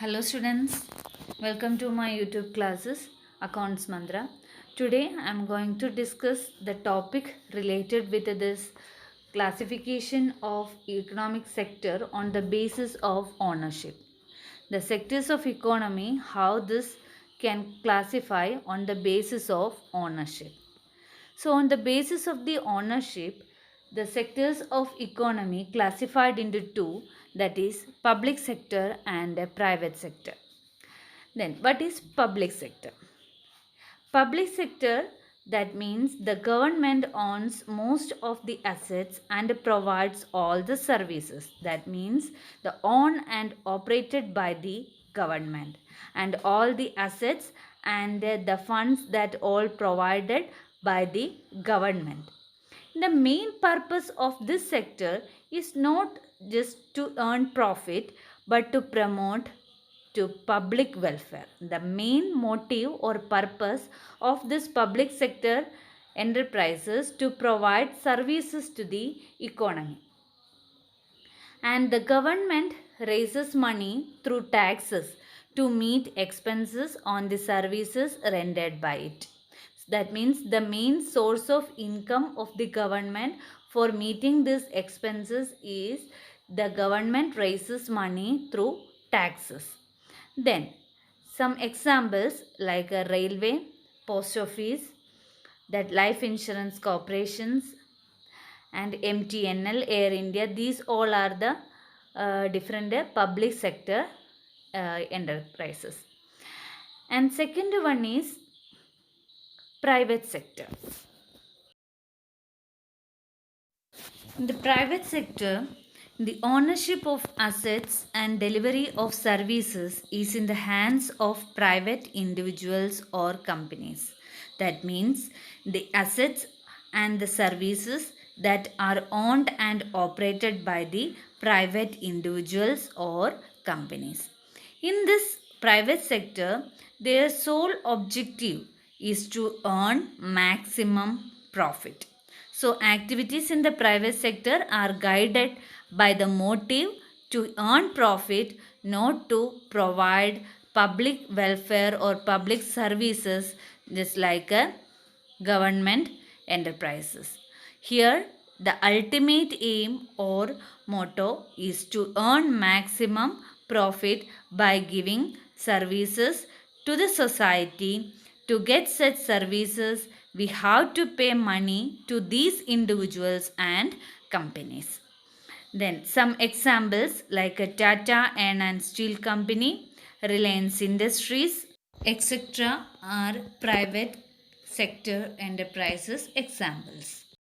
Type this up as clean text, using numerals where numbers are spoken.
Hello students, welcome to my YouTube classes Accounts Mantra. Today I am going to discuss the topic related with this classification of economic sector on the basis of ownership. The sectors of economy, how this can classify on the basis of ownership. So, on the basis of the ownership, the sectors of economy classified into two, that is public sector and a private sector. Then, what is public sector? Public sector, that means the government owns most of the assets and provides all the services. That means the owned and operated by the government, and all the assets and the funds that all provided by the government. The main purpose of this sector is not just to earn profit but to promote to public welfare. The main motive or purpose of this public sector enterprises to provide services to the economy. And the government raises money through taxes to meet expenses on the services rendered by it. That means the main source of income of the government for meeting these expenses is the government raises money through taxes. Then some examples like a railway, post office, that life insurance corporations, and MTNL, Air India, these all are the different public sector enterprises. And second one is private sector. In the private sector, the ownership of assets and delivery of services is in the hands of private individuals or companies. That means the assets and the services that are owned and operated by the private individuals or companies. In this private sector, their sole objective is to earn maximum profit. So, activities in the private sector are guided by the motive to earn profit, not to provide public welfare or public services, just like a government enterprises. Here, the ultimate aim or motto is to earn maximum profit by giving services to the society. To get such services, we have to pay money to these individuals and companies. Then some examples like a Tata and Steel Company, Reliance Industries, etc. are private sector enterprises examples.